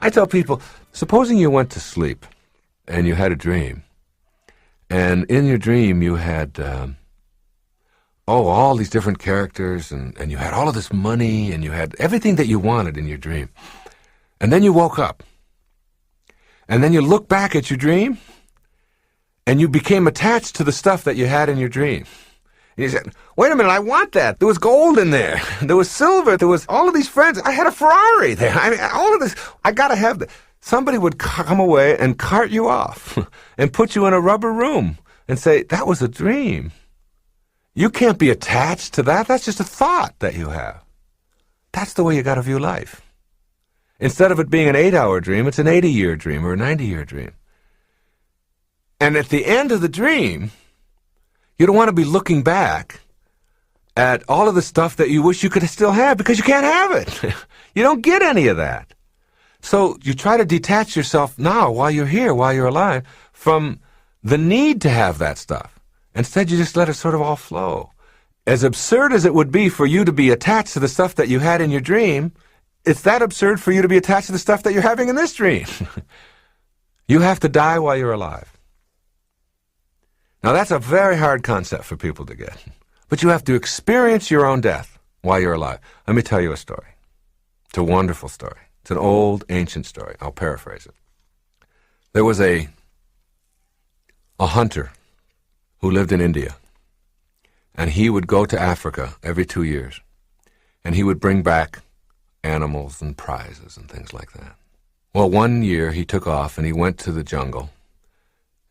I tell people, supposing you went to sleep and you had a dream, and in your dream you had, all these different characters, and you had all of this money, and you had everything that you wanted in your dream. And then you woke up, and then you look back at your dream, and you became attached to the stuff that you had in your dream. And you said, wait a minute, I want that. There was gold in there. There was silver. There was all of these friends. I had a Ferrari there. I mean, all of this. I got to have that. Somebody would come away and cart you off and put you in a rubber room and say, that was a dream. You can't be attached to that. That's just a thought that you have. That's the way you got to view life. Instead of it being an 8-hour dream, it's an 80-year dream or a 90-year dream. And at the end of the dream, you don't want to be looking back at all of the stuff that you wish you could still have, because you can't have it. You don't get any of that. So you try to detach yourself now, while you're here, while you're alive, from the need to have that stuff. Instead, you just let it sort of all flow. As absurd as it would be for you to be attached to the stuff that you had in your dream, it's that absurd for you to be attached to the stuff that you're having in this dream. You have to die while you're alive. Now, that's a very hard concept for people to get. But you have to experience your own death while you're alive. Let me tell you a story. It's a wonderful story. It's an old, ancient story. I'll paraphrase it. There was a hunter who lived in India, and he would go to Africa every 2 years, and he would bring back animals and prizes and things like that. Well, one year he took off and he went to the jungle,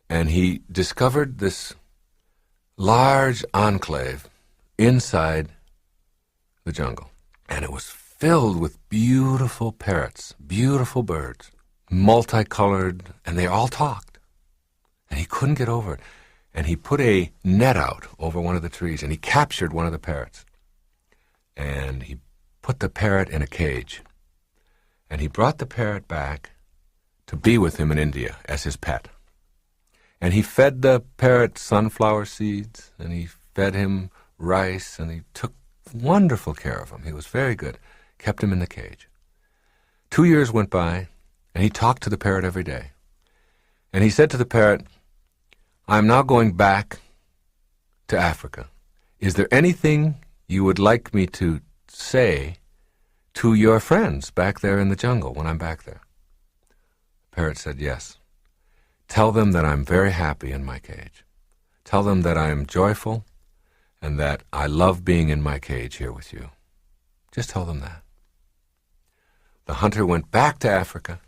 and he discovered this large enclave inside the jungle, and it was filled with beautiful parrots, beautiful birds, multicolored, and they all talked, and he couldn't get over it. And he put a net out over one of the trees, and he captured one of the parrots. And he put the parrot in a cage. And he brought the parrot back to be with him in India as his pet. And he fed the parrot sunflower seeds, and he fed him rice, and he took wonderful care of him. He was very good. Kept him in the cage. 2 years went by, and he talked to the parrot every day. And he said to the parrot, I'm now going back to Africa. Is there anything you would like me to say to your friends back there in the jungle when I'm back there? The parrot said, yes. Tell them that I'm very happy in my cage. Tell them that I am joyful and that I love being in my cage here with you. Just tell them that. The hunter went back to Africa.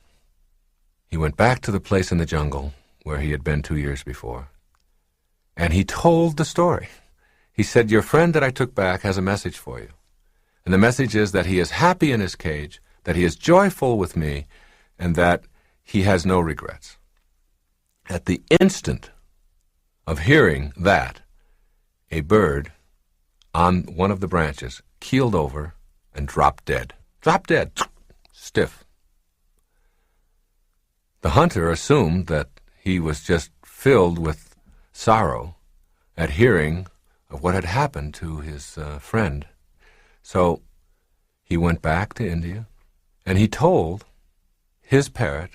He went back to the place in the jungle where he had been 2 years before. And he told the story. He said, your friend that I took back has a message for you. And the message is that he is happy in his cage, that he is joyful with me, and that he has no regrets. At the instant of hearing that, a bird on one of the branches keeled over and dropped dead. Dropped dead. Stiff. The hunter assumed that he was just filled with sorrow at hearing of what had happened to his friend. So he went back to India, and he told his parrot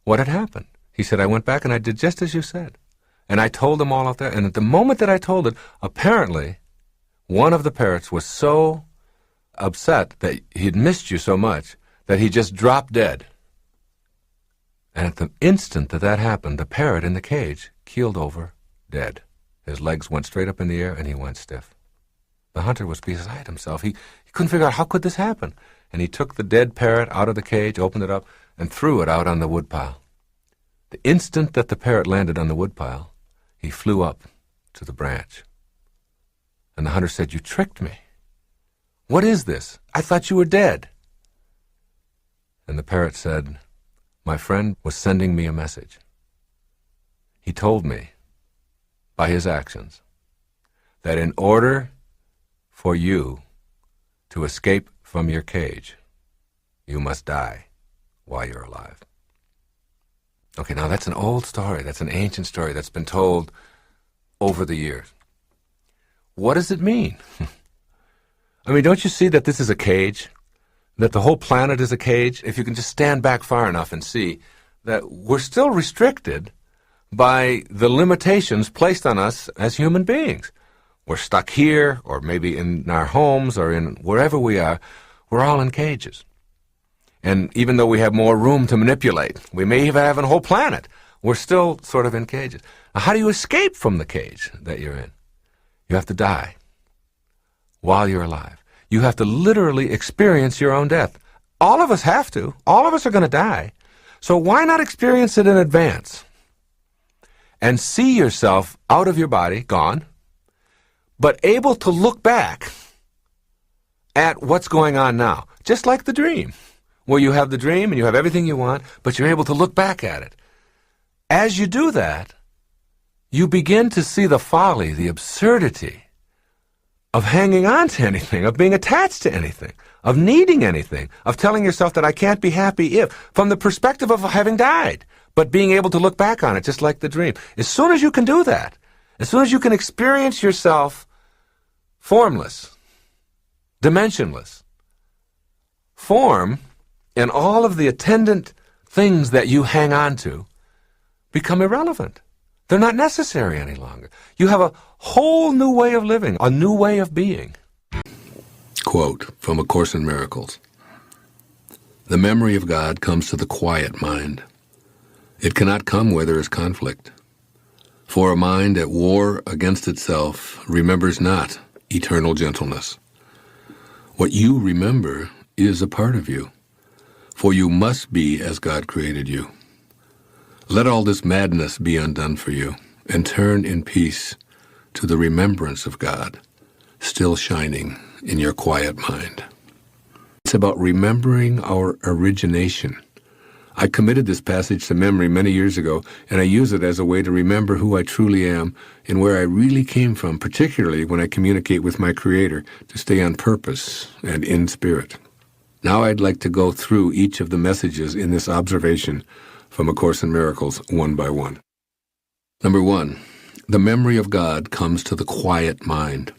what had happened. He said, I went back and I did just as you said. And I told them all out there, and at the moment that I told it, apparently one of the parrots was so upset that he'd missed you so much that he just dropped dead. And at the instant that that happened, the parrot in the cage keeled over, dead. His legs went straight up in the air, and he went stiff. The hunter was beside himself. He couldn't figure out, how could this happen? And he took the dead parrot out of the cage, opened it up, and threw it out on the woodpile. The instant that the parrot landed on the woodpile, he flew up to the branch. And the hunter said, you tricked me. What is this? I thought you were dead. And the parrot said, my friend was sending me a message. He told me, by his actions, that in order for you to escape from your cage, you must die while you're alive. Okay, now that's an old story. That's an ancient story that's been told over the years. What does it mean? I mean, don't you see that this is a cage? that the whole planet is a cage, if you can just stand back far enough and see that we're still restricted by the limitations placed on us as human beings. We're stuck here, or maybe in our homes, or in wherever we are. We're all in cages. And even though we have more room to manipulate, we may even have a whole planet, we're still sort of in cages. Now, how do you escape from the cage that you're in? You have to die while you're alive. You have to literally experience your own death. All of us have to. All of us are going to die. So why not experience it in advance? And see yourself out of your body, gone, but able to look back at what's going on now. Just like the dream, where you have the dream and you have everything you want, but you're able to look back at it. As you do that, you begin to see the folly, the absurdity of hanging on to anything, of being attached to anything, of needing anything, of telling yourself that I can't be happy if, from the perspective of having died, but being able to look back on it just like the dream. As soon as you can do that, as soon as you can experience yourself formless, dimensionless, form and all of the attendant things that you hang on to become irrelevant. They're not necessary any longer. You have a whole new way of living, a new way of being. Quote from A Course in Miracles. The memory of God comes to the quiet mind. It cannot come where there is conflict. For a mind at war against itself remembers not eternal gentleness. What you remember is a part of you, for you must be as God created you. Let all this madness be undone for you, and turn in peace to the remembrance of God, still shining in your quiet mind. It's about remembering our origination. I committed this passage to memory many years ago, and I use it as a way to remember who I truly am and where I really came from, particularly when I communicate with my Creator, to stay on purpose and in spirit. Now I'd like to go through each of the messages in this observation from A Course in Miracles, one by one. Number 1, the memory of God comes to the quiet mind.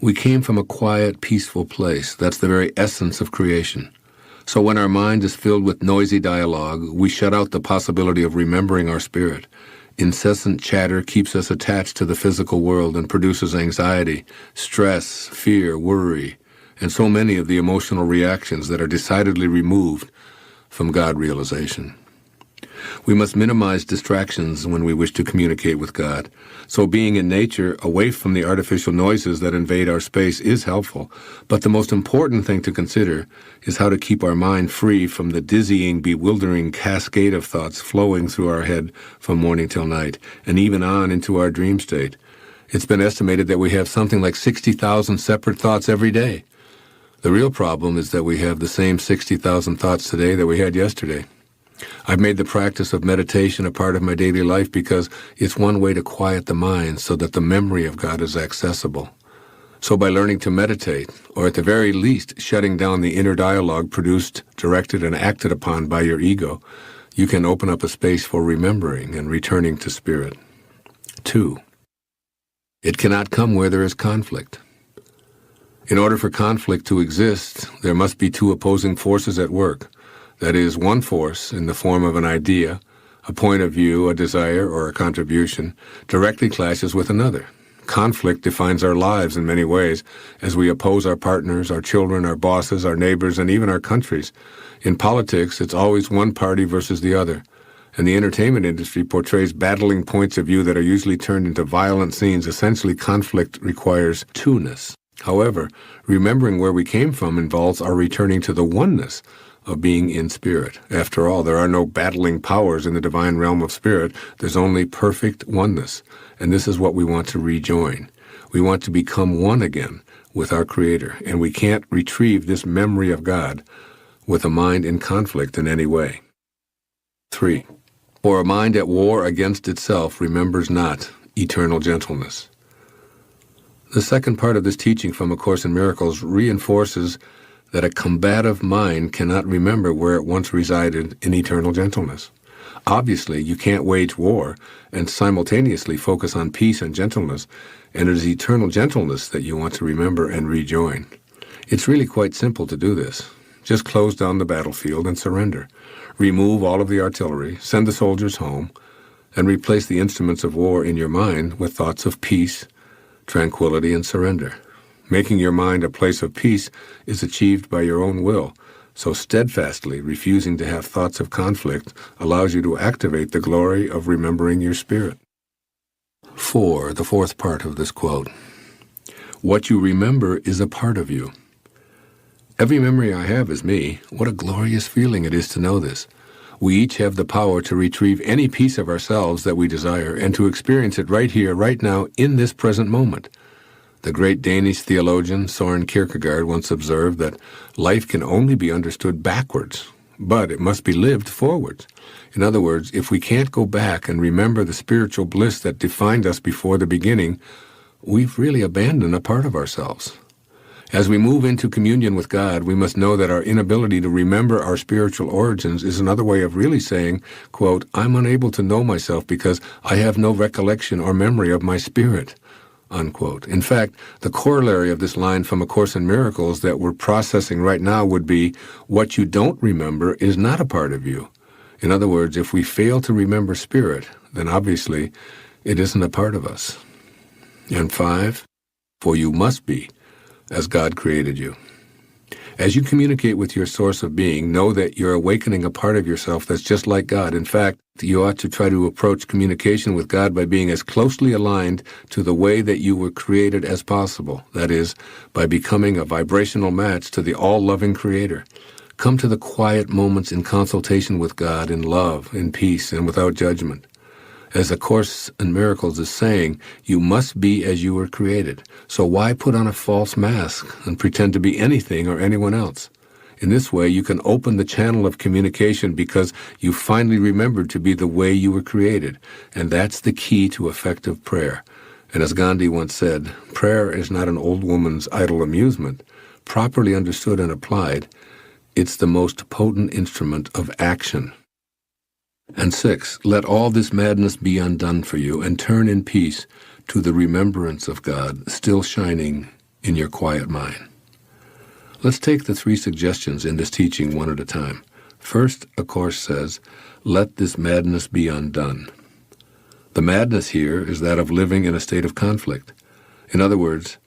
We came from a quiet, peaceful place. That's the very essence of creation. So when our mind is filled with noisy dialogue, we shut out the possibility of remembering our spirit. Incessant chatter keeps us attached to the physical world and produces anxiety, stress, fear, worry, and so many of the emotional reactions that are decidedly removed from God realization. We must minimize distractions when we wish to communicate with God. So being in nature, away from the artificial noises that invade our space, is helpful. But the most important thing to consider is how to keep our mind free from the dizzying, bewildering cascade of thoughts flowing through our head from morning till night, and even on into our dream state. It's been estimated that we have something like 60,000 separate thoughts every day. The real problem is that we have the same 60,000 thoughts today that we had yesterday. I've made the practice of meditation a part of my daily life because it's one way to quiet the mind so that the memory of God is accessible. So by learning to meditate, or at the very least shutting down the inner dialogue produced, directed, and acted upon by your ego, you can open up a space for remembering and returning to spirit. 2, it cannot come where there is conflict. In order for conflict to exist, there must be two opposing forces at work. That is, one force, in the form of an idea, a point of view, a desire, or a contribution, directly clashes with another. Conflict defines our lives in many ways, as we oppose our partners, our children, our bosses, our neighbors, and even our countries. In politics, it's always one party versus the other. And the entertainment industry portrays battling points of view that are usually turned into violent scenes. Essentially, conflict requires two-ness. However, remembering where we came from involves our returning to the oneness of being in spirit. After all, there are no battling powers in the divine realm of spirit. There's only perfect oneness, and this is what we want to rejoin. We want to become one again with our Creator, and we can't retrieve this memory of God with a mind in conflict in any way. 3, for a mind at war against itself remembers not eternal gentleness. The second part of this teaching from A Course in Miracles reinforces that a combative mind cannot remember where it once resided in eternal gentleness. Obviously, you can't wage war and simultaneously focus on peace and gentleness, and it is eternal gentleness that you want to remember and rejoin. It's really quite simple to do this. Just close down the battlefield and surrender. Remove all of the artillery, send the soldiers home, and replace the instruments of war in your mind with thoughts of peace, tranquility, and surrender. Making your mind a place of peace is achieved by your own will, so steadfastly refusing to have thoughts of conflict allows you to activate the glory of remembering your spirit. 4, the fourth part of this quote. What you remember is a part of you. Every memory I have is me. What a glorious feeling it is to know this. We each have the power to retrieve any piece of ourselves that we desire and to experience it right here, right now, in this present moment. The great Danish theologian Søren Kierkegaard once observed that life can only be understood backwards, but it must be lived forwards. In other words, if we can't go back and remember the spiritual bliss that defined us before the beginning, we've really abandoned a part of ourselves. As we move into communion with God, we must know that our inability to remember our spiritual origins is another way of really saying, quote, I'm unable to know myself because I have no recollection or memory of my spirit, unquote. In fact, the corollary of this line from A Course in Miracles that we're processing right now would be, what you don't remember is not a part of you. In other words, if we fail to remember spirit, then obviously it isn't a part of us. And 5, for you must be as God created you. As you communicate with your source of being, know that you're awakening a part of yourself that's just like God. In fact, you ought to try to approach communication with God by being as closely aligned to the way that you were created as possible. That is, by becoming a vibrational match to the all-loving Creator. Come to the quiet moments in consultation with God in love, in peace, and without judgment. As A Course in Miracles is saying, you must be as you were created. So why put on a false mask and pretend to be anything or anyone else? In this way, you can open the channel of communication because you finally remembered to be the way you were created. And that's the key to effective prayer. And as Gandhi once said, prayer is not an old woman's idle amusement. Properly understood and applied, it's the most potent instrument of action. And 6, let all this madness be undone for you, and turn in peace to the remembrance of God still shining in your quiet mind. Let's take the 3 suggestions in this teaching one at a time. First, A Course says, let this madness be undone. The madness here is that of living in a state of conflict. In other words,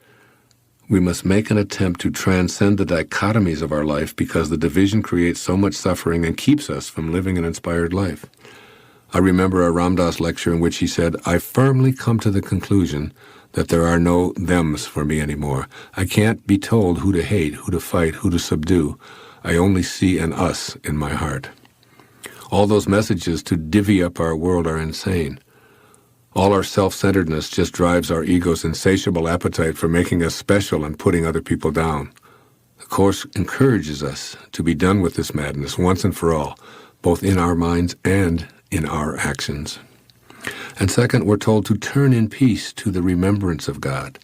we must make an attempt to transcend the dichotomies of our life because the division creates so much suffering and keeps us from living an inspired life. I remember a Ram Dass lecture in which he said, I firmly come to the conclusion that there are no thems for me anymore. I can't be told who to hate, who to fight, who to subdue. I only see an us in my heart. All those messages to divvy up our world are insane. All our self-centeredness just drives our ego's insatiable appetite for making us special and putting other people down. The Course encourages us to be done with this madness once and for all, both in our minds and in our actions. And second, we're told to turn in peace to the remembrance of God.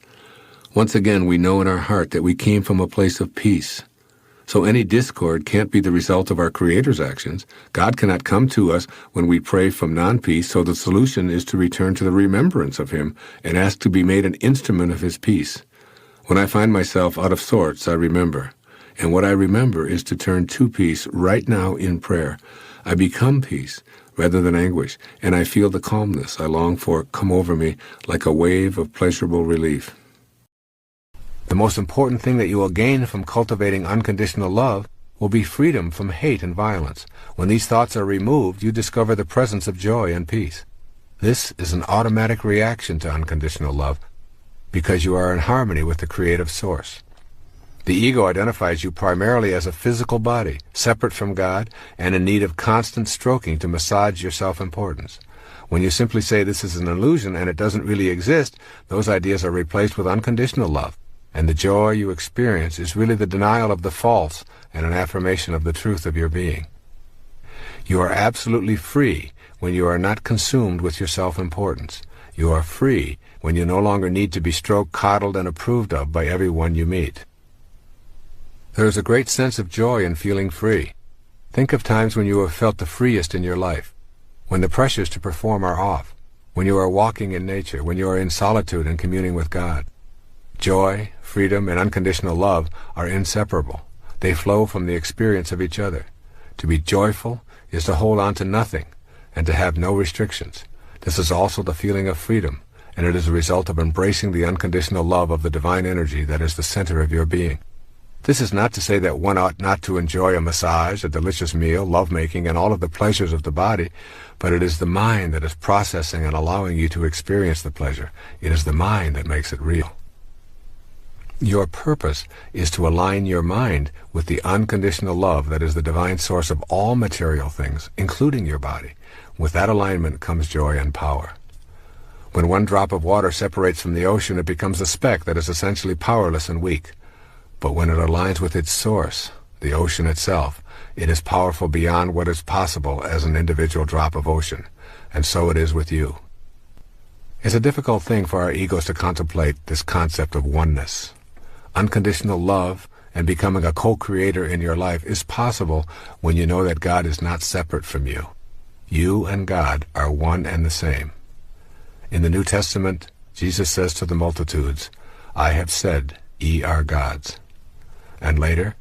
Once again, we know in our heart that we came from a place of peace. So any discord can't be the result of our Creator's actions. God cannot come to us when we pray from non-peace, so the solution is to return to the remembrance of Him and ask to be made an instrument of His peace. When I find myself out of sorts, I remember. And what I remember is to turn to peace right now in prayer. I become peace rather than anguish, and I feel the calmness I long for come over me like a wave of pleasurable relief. The most important thing that you will gain from cultivating unconditional love will be freedom from hate and violence. When these thoughts are removed, you discover the presence of joy and peace. This is an automatic reaction to unconditional love because you are in harmony with the creative source. The ego identifies you primarily as a physical body, separate from God, and in need of constant stroking to massage your self-importance. When you simply say this is an illusion and it doesn't really exist, those ideas are replaced with unconditional love. And the joy you experience is really the denial of the false and an affirmation of the truth of your being. You are absolutely free when you are not consumed with your self-importance. You are free when you no longer need to be stroked, coddled, and approved of by everyone you meet. There is a great sense of joy in feeling free. Think of times when you have felt the freest in your life, when the pressures to perform are off, when you are walking in nature, when you are in solitude and communing with God. Joy, freedom, and unconditional love are inseparable. They flow from the experience of each other. To be joyful is to hold on to nothing and to have no restrictions. This is also the feeling of freedom, and it is a result of embracing the unconditional love of the divine energy that is the center of your being. This is not to say that one ought not to enjoy a massage, a delicious meal, lovemaking, and all of the pleasures of the body, but it is the mind that is processing and allowing you to experience the pleasure. It is the mind that makes it real. Your purpose is to align your mind with the unconditional love that is the divine source of all material things, including your body. With that alignment comes joy and power. When one drop of water separates from the ocean, it becomes a speck that is essentially powerless and weak. But when it aligns with its source, the ocean itself, it is powerful beyond what is possible as an individual drop of ocean. And so it is with you. It's a difficult thing for our egos to contemplate this concept of oneness. Unconditional love and becoming a co-creator in your life is possible when you know that God is not separate from you. You and God are one and the same. In the New Testament, Jesus says to the multitudes, "I have said, ye are gods." And later,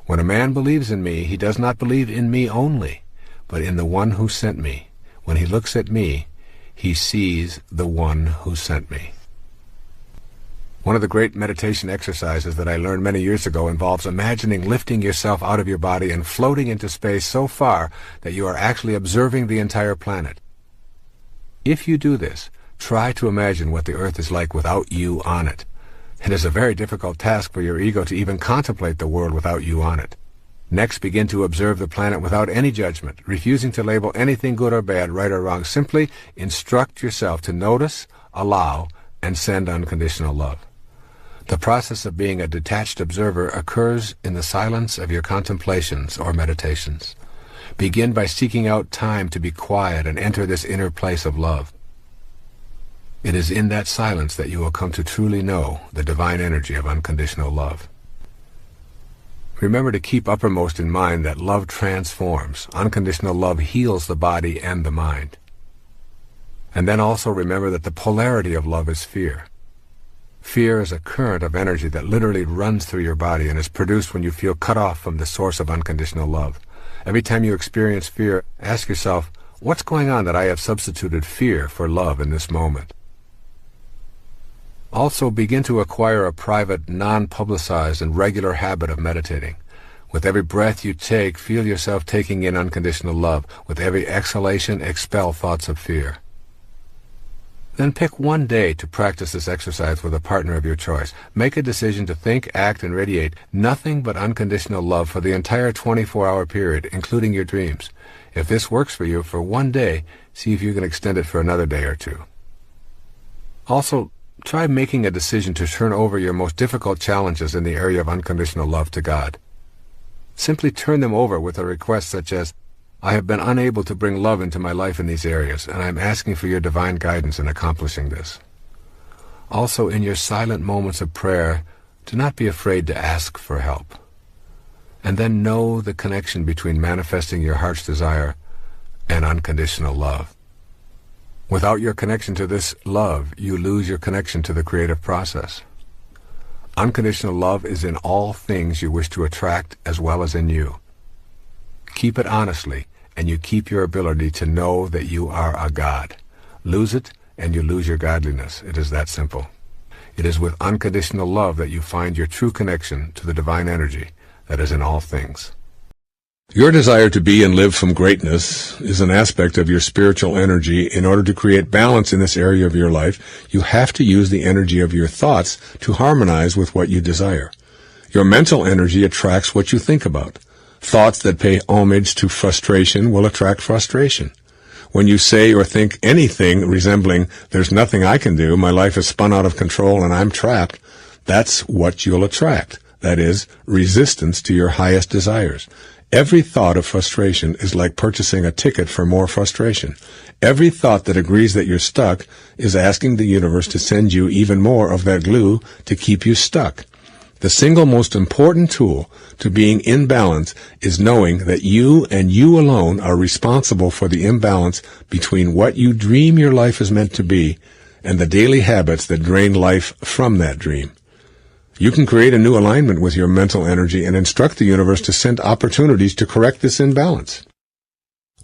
"When a man believes in me, he does not believe in me only, but in the one who sent me. When he looks at me, he sees the one who sent me." One of the great meditation exercises that I learned many years ago involves imagining lifting yourself out of your body and floating into space so far that you are actually observing the entire planet. If you do this, try to imagine what the Earth is like without you on it. It is a very difficult task for your ego to even contemplate the world without you on it. Next, begin to observe the planet without any judgment, refusing to label anything good or bad, right or wrong. Simply instruct yourself to notice, allow, and send unconditional love. The process of being a detached observer occurs in the silence of your contemplations or meditations. Begin by seeking out time to be quiet and enter this inner place of love. It is in that silence that you will come to truly know the divine energy of unconditional love. Remember to keep uppermost in mind that love transforms. Unconditional love heals the body and the mind. And then also remember that the polarity of love is fear. Fear is a current of energy that literally runs through your body and is produced when you feel cut off from the source of unconditional love. Every time you experience fear, ask yourself, what's going on that I have substituted fear for love in this moment? Also, begin to acquire a private, non-publicized, and regular habit of meditating. With every breath you take, feel yourself taking in unconditional love. With every exhalation, expel thoughts of fear. Then pick one day to practice this exercise with a partner of your choice. Make a decision to think, act, and radiate nothing but unconditional love for the entire 24-hour period, including your dreams. If this works for you for one day, see if you can extend it for another day or two. Also, try making a decision to turn over your most difficult challenges in the area of unconditional love to God. Simply turn them over with a request such as, I have been unable to bring love into my life in these areas, and I am asking for your divine guidance in accomplishing this. Also, in your silent moments of prayer, do not be afraid to ask for help. And then know the connection between manifesting your heart's desire and unconditional love. Without your connection to this love, you lose your connection to the creative process. Unconditional love is in all things you wish to attract as well as in you. Keep it honestly, and you keep your ability to know that you are a God. Lose it, and you lose your godliness. It is that simple. It is with unconditional love that you find your true connection to the divine energy that is in all things. Your desire to be and live from greatness is an aspect of your spiritual energy. In order to create balance in this area of your life, you have to use the energy of your thoughts to harmonize with what you desire. Your mental energy attracts what you think about. Thoughts that pay homage to frustration will attract frustration. When you say or think anything resembling, there's nothing I can do, my life is spun out of control and I'm trapped, that's what you'll attract. That is, resistance to your highest desires. Every thought of frustration is like purchasing a ticket for more frustration. Every thought that agrees that you're stuck is asking the universe to send you even more of that glue to keep you stuck. The single most important tool to being in balance is knowing that you and you alone are responsible for the imbalance between what you dream your life is meant to be and the daily habits that drain life from that dream. You can create a new alignment with your mental energy and instruct the universe to send opportunities to correct this imbalance.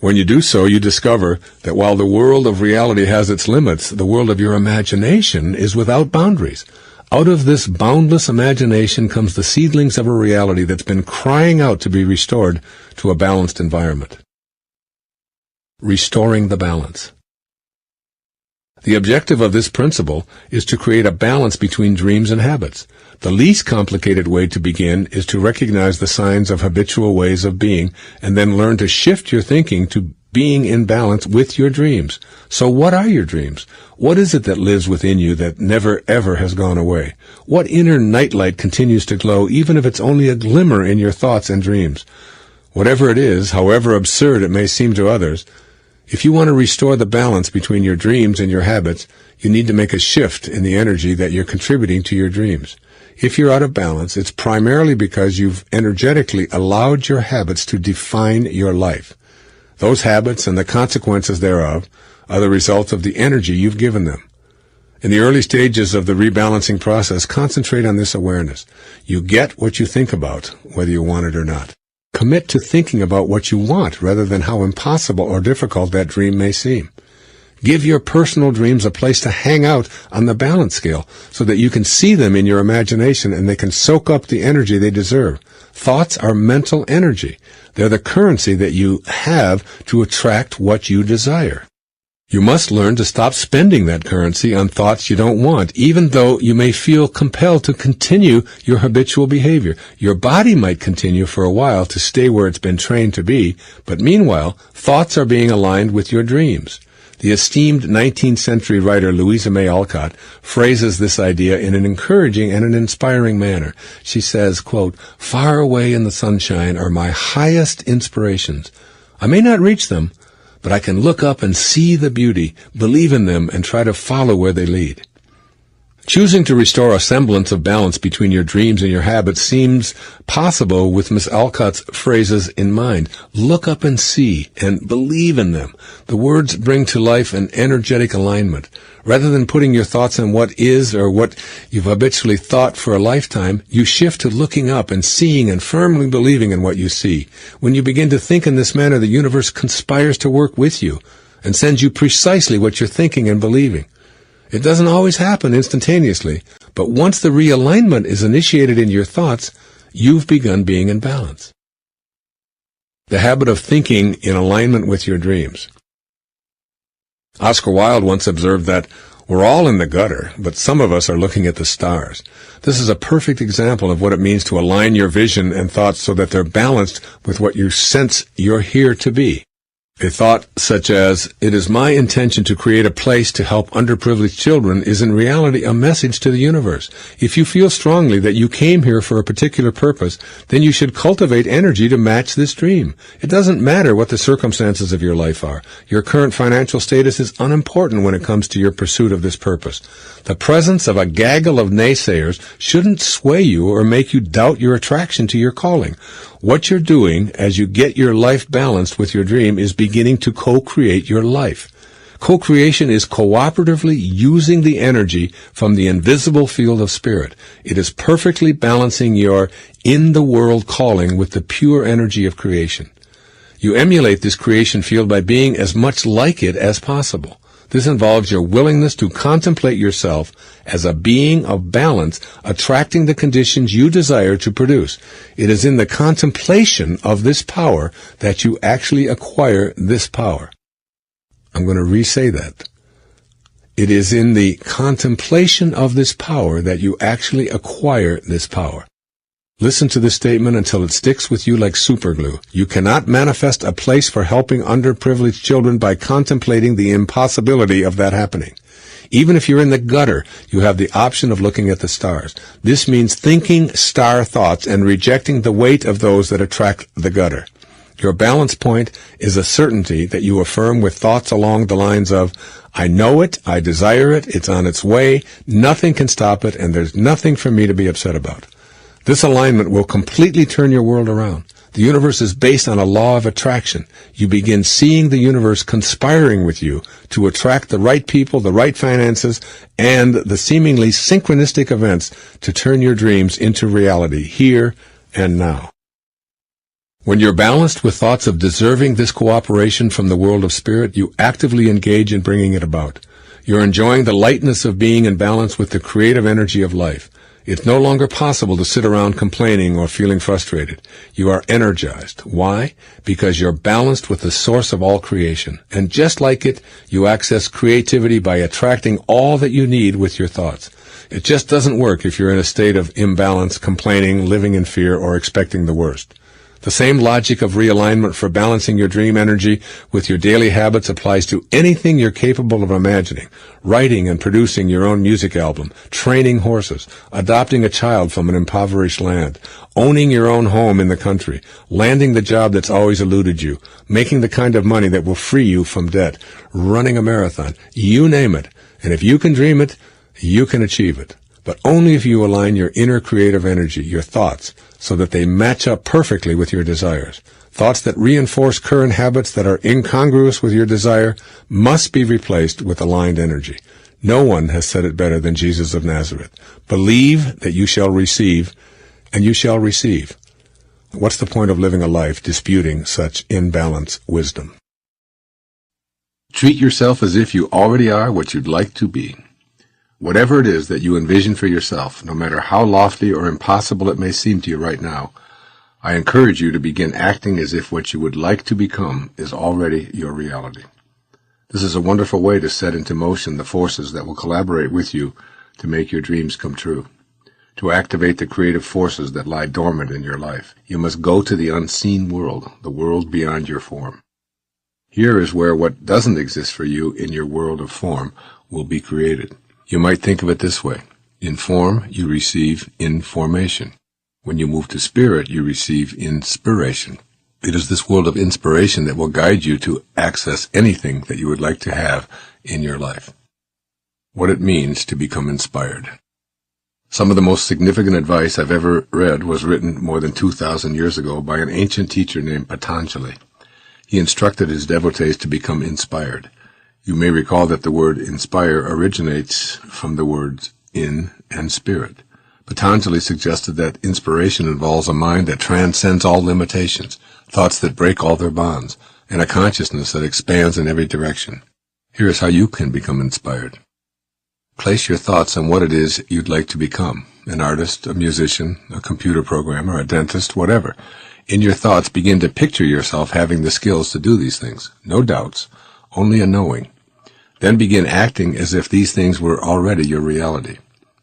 When you do so, you discover that while the world of reality has its limits, the world of your imagination is without boundaries. Out of this boundless imagination comes the seedlings of a reality that's been crying out to be restored to a balanced environment. Restoring the balance. The objective of this principle is to create a balance between dreams and habits. The least complicated way to begin is to recognize the signs of habitual ways of being and then learn to shift your thinking to being in balance with your dreams. So what are your dreams? What is it that lives within you that never ever has gone away? What inner nightlight continues to glow even if it's only a glimmer in your thoughts and dreams? Whatever it is, however absurd it may seem to others, if you want to restore the balance between your dreams and your habits, you need to make a shift in the energy that you're contributing to your dreams. If you're out of balance, it's primarily because you've energetically allowed your habits to define your life. Those habits and the consequences thereof are the result of the energy you've given them. In the early stages of the rebalancing process, concentrate on this awareness. You get what you think about, whether you want it or not. Commit to thinking about what you want rather than how impossible or difficult that dream may seem. Give your personal dreams a place to hang out on the balance scale so that you can see them in your imagination and they can soak up the energy they deserve. Thoughts are mental energy. They're the currency that you have to attract what you desire. You must learn to stop spending that currency on thoughts you don't want, even though you may feel compelled to continue your habitual behavior. Your body might continue for a while to stay where it's been trained to be, but meanwhile, thoughts are being aligned with your dreams. The esteemed 19th century writer Louisa May Alcott phrases this idea in an encouraging and an inspiring manner. She says, quote, "Far away in the sunshine are my highest inspirations. I may not reach them, but I can look up and see the beauty, believe in them, and try to follow where they lead." Choosing to restore a semblance of balance between your dreams and your habits seems possible with Miss Alcott's phrases in mind. Look up and see, and believe in them. The words bring to life an energetic alignment. Rather than putting your thoughts on what is or what you've habitually thought for a lifetime, you shift to looking up and seeing and firmly believing in what you see. When you begin to think in this manner, the universe conspires to work with you and sends you precisely what you're thinking and believing. It doesn't always happen instantaneously, but once the realignment is initiated in your thoughts, you've begun being in balance. The habit of thinking in alignment with your dreams. Oscar Wilde once observed that we're all in the gutter, but some of us are looking at the stars. This is a perfect example of what it means to align your vision and thoughts so that they're balanced with what you sense you're here to be. A thought such as, "It is my intention to create a place to help underprivileged children," is in reality a message to the universe. If you feel strongly that you came here for a particular purpose, then you should cultivate energy to match this dream. It doesn't matter what the circumstances of your life are. Your current financial status is unimportant when it comes to your pursuit of this purpose. The presence of a gaggle of naysayers shouldn't sway you or make you doubt your attraction to your calling. What you're doing as you get your life balanced with your dream is beginning to co-create your life. Co-creation is cooperatively using the energy from the invisible field of spirit. It is perfectly balancing your in-the-world calling with the pure energy of creation. You emulate this creation field by being as much like it as possible. This involves your willingness to contemplate yourself as a being of balance, attracting the conditions you desire to produce. It is in the contemplation of this power that you actually acquire this power. I'm going to re-say that. It is in the contemplation of this power that you actually acquire this power. Listen to this statement until it sticks with you like superglue. You cannot manifest a place for helping underprivileged children by contemplating the impossibility of that happening. Even if you're in the gutter, you have the option of looking at the stars. This means thinking star thoughts and rejecting the weight of those that attract the gutter. Your balance point is a certainty that you affirm with thoughts along the lines of, "I know it, I desire it, it's on its way, nothing can stop it, and there's nothing for me to be upset about." This alignment will completely turn your world around. The universe is based on a law of attraction. You begin seeing the universe conspiring with you to attract the right people, the right finances, and the seemingly synchronistic events to turn your dreams into reality here and now. When you're balanced with thoughts of deserving this cooperation from the world of spirit, you actively engage in bringing it about. You're enjoying the lightness of being in balance with the creative energy of life. It's no longer possible to sit around complaining or feeling frustrated. You are energized. Why? Because you're balanced with the source of all creation. And just like it, you access creativity by attracting all that you need with your thoughts. It just doesn't work if you're in a state of imbalance, complaining, living in fear, or expecting the worst. The same logic of realignment for balancing your dream energy with your daily habits applies to anything you're capable of imagining. Writing and producing your own music album, training horses, adopting a child from an impoverished land, owning your own home in the country, landing the job that's always eluded you, making the kind of money that will free you from debt, running a marathon, you name it. And if you can dream it, you can achieve it. But only if you align your inner creative energy, your thoughts, so that they match up perfectly with your desires. Thoughts that reinforce current habits that are incongruous with your desire must be replaced with aligned energy. No one has said it better than Jesus of Nazareth. Believe that you shall receive, and you shall receive. What's the point of living a life disputing such imbalanced wisdom? Treat yourself as if you already are what you'd like to be. Whatever it is that you envision for yourself, no matter how lofty or impossible it may seem to you right now, I encourage you to begin acting as if what you would like to become is already your reality. This is a wonderful way to set into motion the forces that will collaborate with you to make your dreams come true. To activate the creative forces that lie dormant in your life, you must go to the unseen world, the world beyond your form. Here is where what doesn't exist for you in your world of form will be created. You might think of it this way. In form, you receive information. When you move to spirit, you receive inspiration. It is this world of inspiration that will guide you to access anything that you would like to have in your life. What it means to become inspired. Some of the most significant advice I've ever read was written more than 2,000 years ago by an ancient teacher named Patanjali. He instructed his devotees to become inspired. You may recall that the word inspire originates from the words in and spirit. Patanjali suggested that inspiration involves a mind that transcends all limitations, thoughts that break all their bonds, and a consciousness that expands in every direction. Here is how you can become inspired. Place your thoughts on what it is you'd like to become, an artist, a musician, a computer programmer, a dentist, whatever. In your thoughts, begin to picture yourself having the skills to do these things. No doubts. Only a knowing. Then begin acting as if these things were already your reality.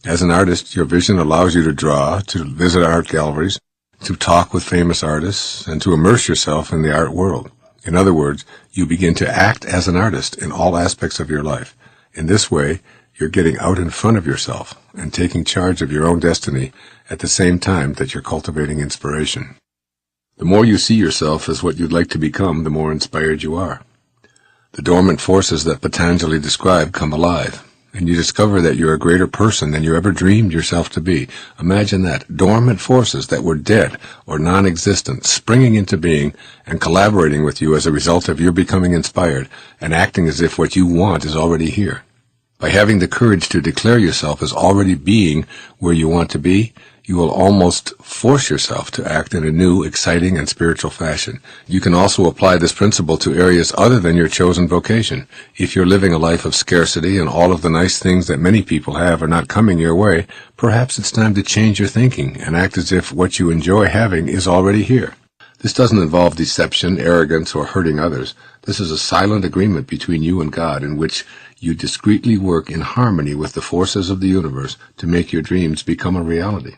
As an artist, your vision allows you to draw, to visit art galleries, to talk with famous artists, and to immerse yourself in the art world. In other words, you begin to act as an artist in all aspects of your life. In this way, you're getting out in front of yourself and taking charge of your own destiny at the same time that you're cultivating inspiration. The more you see yourself as what you'd like to become, the more inspired you are. The dormant forces that Patanjali described come alive, and you discover that you're a greater person than you ever dreamed yourself to be. Imagine that. Dormant forces that were dead or non-existent, springing into being and collaborating with you as a result of your becoming inspired and acting as if what you want is already here. By having the courage to declare yourself as already being where you want to be, you will almost force yourself to act in a new, exciting, and spiritual fashion. You can also apply this principle to areas other than your chosen vocation. If you're living a life of scarcity and all of the nice things that many people have are not coming your way, perhaps it's time to change your thinking and act as if what you enjoy having is already here. This doesn't involve deception, arrogance, or hurting others. This is a silent agreement between you and God in which you discreetly work in harmony with the forces of the universe to make your dreams become a reality.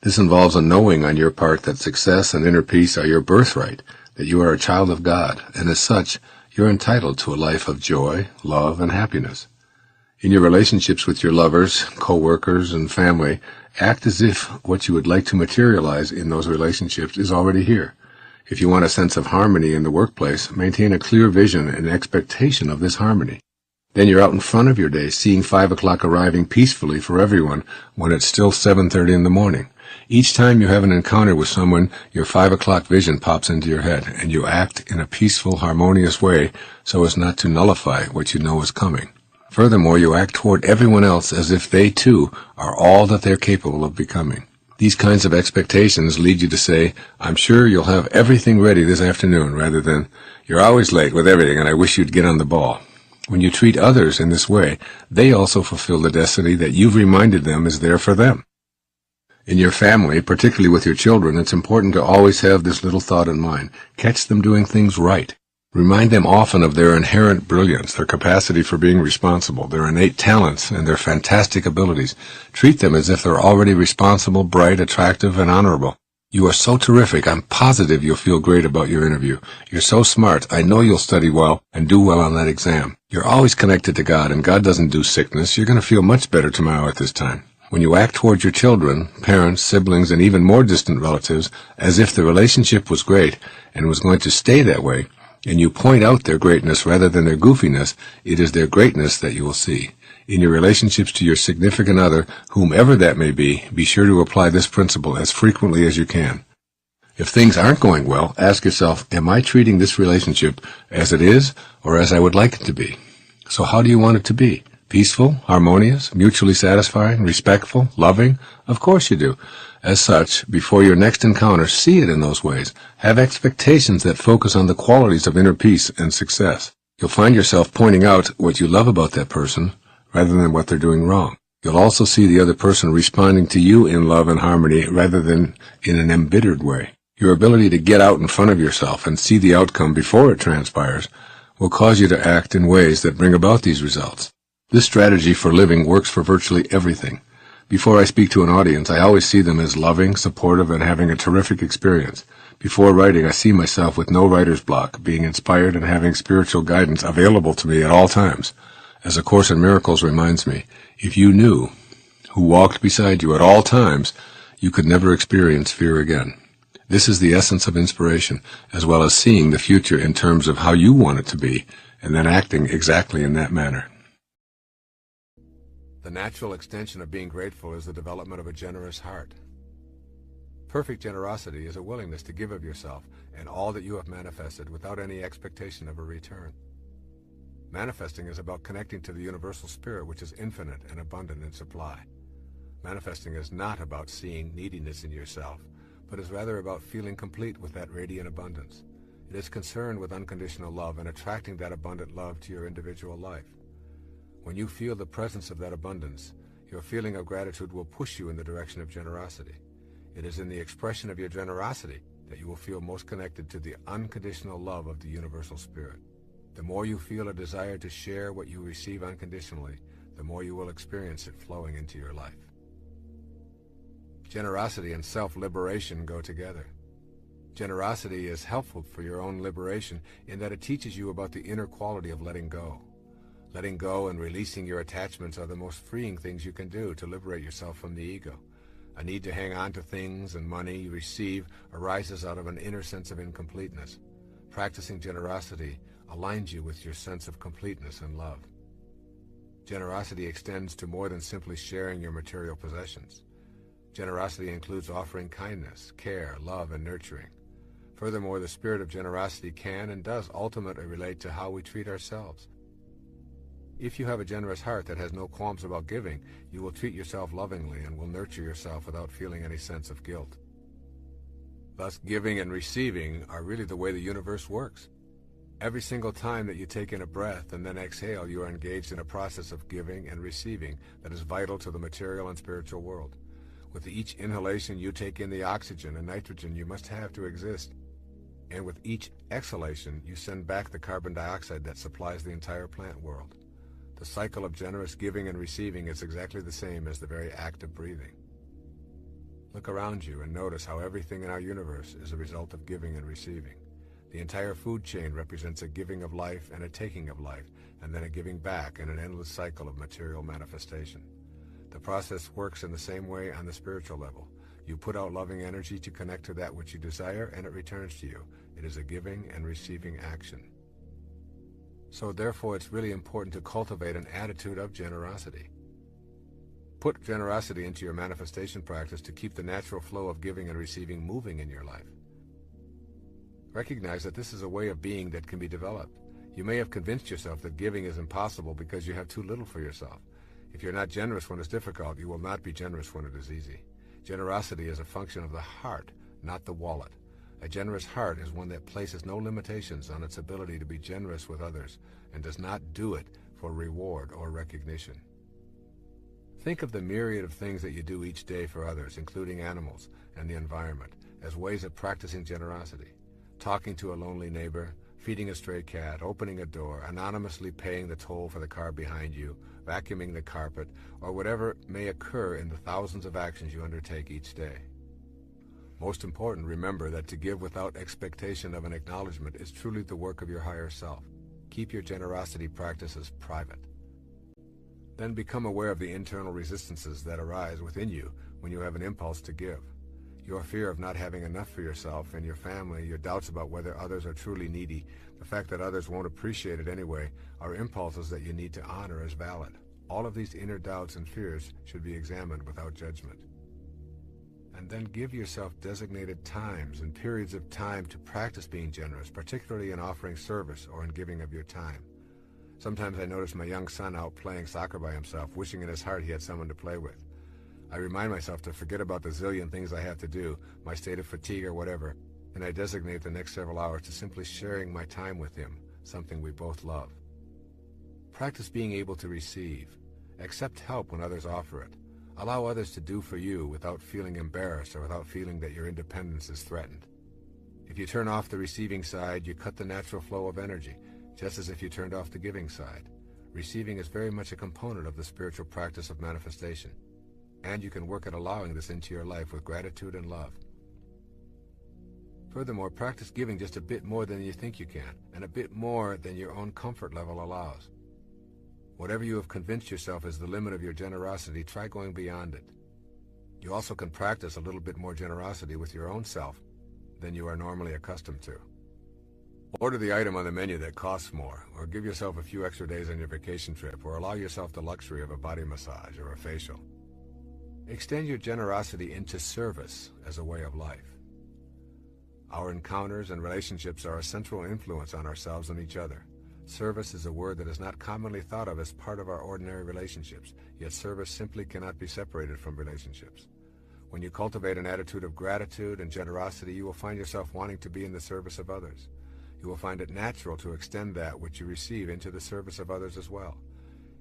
This involves a knowing on your part that success and inner peace are your birthright, that you are a child of God, and as such, you're entitled to a life of joy, love, and happiness. In your relationships with your lovers, co-workers, and family, act as if what you would like to materialize in those relationships is already here. If you want a sense of harmony in the workplace, maintain a clear vision and expectation of this harmony. Then you're out in front of your day, seeing 5 o'clock arriving peacefully for everyone when it's still 7:30 in the morning. Each time you have an encounter with someone, your 5 o'clock vision pops into your head, and you act in a peaceful, harmonious way so as not to nullify what you know is coming. Furthermore, you act toward everyone else as if they, too, are all that they're capable of becoming. These kinds of expectations lead you to say, "I'm sure you'll have everything ready this afternoon," rather than, "You're always late with everything, and I wish you'd get on the ball." When you treat others in this way, they also fulfill the destiny that you've reminded them is there for them. In your family, particularly with your children, it's important to always have this little thought in mind. Catch them doing things right. Remind them often of their inherent brilliance, their capacity for being responsible, their innate talents, and their fantastic abilities. Treat them as if they're already responsible, bright, attractive, and honorable. "You are so terrific. I'm positive you'll feel great about your interview. You're so smart. I know you'll study well and do well on that exam. You're always connected to God, and God doesn't do sickness. You're going to feel much better tomorrow at this time." When you act towards your children, parents, siblings, and even more distant relatives as if the relationship was great and was going to stay that way, and you point out their greatness rather than their goofiness, it is their greatness that you will see. In your relationships to your significant other, whomever that may be sure to apply this principle as frequently as you can. If things aren't going well, ask yourself, am I treating this relationship as it is or as I would like it to be? So how do you want it to be? Peaceful, harmonious, mutually satisfying, respectful, loving? Of course you do. As such, before your next encounter, see it in those ways. Have expectations that focus on the qualities of inner peace and success. You'll find yourself pointing out what you love about that person rather than what they're doing wrong. You'll also see the other person responding to you in love and harmony rather than in an embittered way. Your ability to get out in front of yourself and see the outcome before it transpires will cause you to act in ways that bring about these results. This strategy for living works for virtually everything. Before I speak to an audience, I always see them as loving, supportive, and having a terrific experience. Before writing, I see myself with no writer's block, being inspired and having spiritual guidance available to me at all times. As A Course in Miracles reminds me, if you knew who walked beside you at all times, you could never experience fear again. This is the essence of inspiration, as well as seeing the future in terms of how you want it to be, and then acting exactly in that manner. The natural extension of being grateful is the development of a generous heart. Perfect generosity is a willingness to give of yourself and all that you have manifested without any expectation of a return. Manifesting is about connecting to the universal spirit, which is infinite and abundant in supply. Manifesting is not about seeing neediness in yourself, but is rather about feeling complete with that radiant abundance. It is concerned with unconditional love and attracting that abundant love to your individual life. When you feel the presence of that abundance, your feeling of gratitude will push you in the direction of generosity. It is in the expression of your generosity that you will feel most connected to the unconditional love of the universal spirit. The more you feel a desire to share what you receive unconditionally, the more you will experience it flowing into your life. Generosity and self-liberation go together. Generosity is helpful for your own liberation in that it teaches you about the inner quality of letting go. Letting go and releasing your attachments are the most freeing things you can do to liberate yourself from the ego. A need to hang on to things and money you receive arises out of an inner sense of incompleteness. Practicing generosity aligns you with your sense of completeness and love. Generosity extends to more than simply sharing your material possessions. Generosity includes offering kindness, care, love, and nurturing. Furthermore, the spirit of generosity can and does ultimately relate to how we treat ourselves. If you have a generous heart that has no qualms about giving, you will treat yourself lovingly and will nurture yourself without feeling any sense of guilt. Thus, giving and receiving are really the way the universe works. Every single time that you take in a breath and then exhale, you are engaged in a process of giving and receiving that is vital to the material and spiritual world. With each inhalation, you take in the oxygen and nitrogen you must have to exist. And with each exhalation, you send back the carbon dioxide that supplies the entire plant world. The cycle of generous giving and receiving is exactly the same as the very act of breathing. Look around you and notice how everything in our universe is a result of giving and receiving. The entire food chain represents a giving of life and a taking of life, and then a giving back in an endless cycle of material manifestation. The process works in the same way on the spiritual level. You put out loving energy to connect to that which you desire, and it returns to you. It is a giving and receiving action. So therefore, it's really important to cultivate an attitude of generosity. put generosity into your manifestation practice to keep the natural flow of giving and receiving moving in your life. Recognize that this is a way of being that can be developed. You may have convinced yourself that giving is impossible because you have too little for yourself. If you're not generous when it's difficult, you will not be generous when it is easy. Generosity is a function of the heart, not the wallet. A generous heart is one that places no limitations on its ability to be generous with others and does not do it for reward or recognition. Think of the myriad of things that you do each day for others, including animals and the environment, as ways of practicing generosity. Talking to a lonely neighbor, feeding a stray cat, opening a door, anonymously paying the toll for the car behind you, vacuuming the carpet, or whatever may occur in the thousands of actions you undertake each day. Most important, remember that to give without expectation of an acknowledgement is truly the work of your higher self. Keep your generosity practices private. Then become aware of the internal resistances that arise within you when you have an impulse to give. Your fear of not having enough for yourself and your family, your doubts about whether others are truly needy, the fact that others won't appreciate it anyway, are impulses that you need to honor as valid. All of these inner doubts and fears should be examined without judgment. And then give yourself designated times and periods of time to practice being generous, particularly in offering service or in giving of your time. Sometimes I notice my young son out playing soccer by himself, wishing in his heart he had someone to play with. I remind myself to forget about the zillion things I have to do, my state of fatigue or whatever, and I designate the next several hours to simply sharing my time with him, something we both love. Practice being able to receive. Accept help when others offer it. Allow others to do for you without feeling embarrassed or without feeling that your independence is threatened. If you turn off the receiving side, you cut the natural flow of energy, just as if you turned off the giving side. Receiving is very much a component of the spiritual practice of manifestation, and you can work at allowing this into your life with gratitude and love. Furthermore, practice giving just a bit more than you think you can, and a bit more than your own comfort level allows. Whatever you have convinced yourself is the limit of your generosity, try going beyond it. You also can practice a little bit more generosity with your own self than you are normally accustomed to. Order the item on the menu that costs more, or give yourself a few extra days on your vacation trip, or allow yourself the luxury of a body massage or a facial. Extend your generosity into service as a way of life. Our encounters and relationships are a central influence on ourselves and each other. Service is a word that is not commonly thought of as part of our ordinary relationships, yet service simply cannot be separated from relationships. When you cultivate an attitude of gratitude and generosity, you will find yourself wanting to be in the service of others. You will find it natural to extend that which you receive into the service of others as well.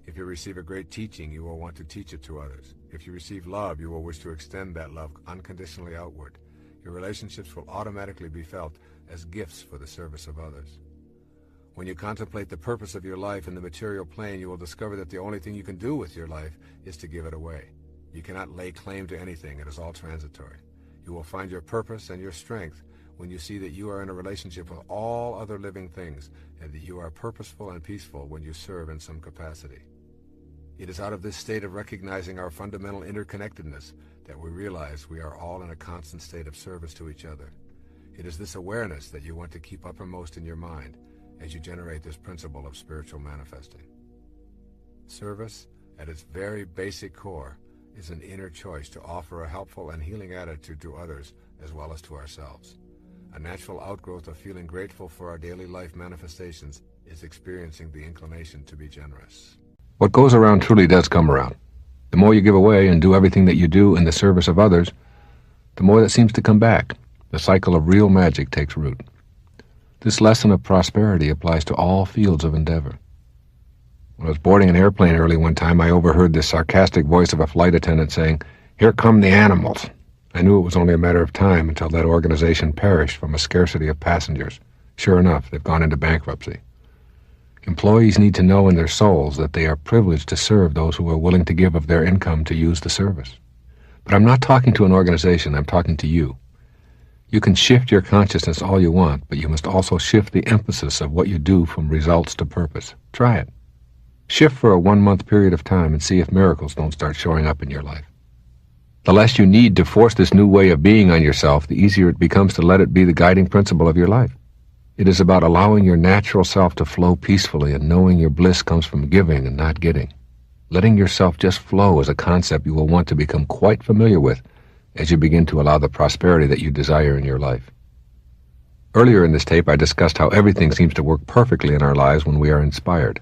If you receive a great teaching, you will want to teach it to others. If you receive love, you will wish to extend that love unconditionally outward. Your relationships will automatically be felt as gifts for the service of others. When you contemplate the purpose of your life in the material plane, you will discover that the only thing you can do with your life is to give it away. You cannot lay claim to anything. It is all transitory. You will find your purpose and your strength when you see that you are in a relationship with all other living things, and that you are purposeful and peaceful when you serve in some capacity. It is out of this state of recognizing our fundamental interconnectedness that we realize we are all in a constant state of service to each other. It is this awareness that you want to keep uppermost in your mind as you generate this principle of spiritual manifesting. Service, at its very basic core, is an inner choice to offer a helpful and healing attitude to others as well as to ourselves. A natural outgrowth of feeling grateful for our daily life manifestations is experiencing the inclination to be generous. What goes around truly does come around. The more you give away and do everything that you do in the service of others, the more that seems to come back. The cycle of real magic takes root. This lesson of prosperity applies to all fields of endeavor. When I was boarding an airplane early one time, I overheard the sarcastic voice of a flight attendant saying, "Here come the animals." I knew it was only a matter of time until that organization perished from a scarcity of passengers. Sure enough, they've gone into bankruptcy. Employees need to know in their souls that they are privileged to serve those who are willing to give of their income to use the service. But I'm not talking to an organization, I'm talking to you. You can shift your consciousness all you want, but you must also shift the emphasis of what you do from results to purpose. Try it. Shift for a 1-month period of time and see if miracles don't start showing up in your life. The less you need to force this new way of being on yourself, the easier it becomes to let it be the guiding principle of your life. It is about allowing your natural self to flow peacefully and knowing your bliss comes from giving and not getting. Letting yourself just flow is a concept you will want to become quite familiar with as you begin to allow the prosperity that you desire in your life. Earlier in this tape, I discussed how everything seems to work perfectly in our lives when we are inspired.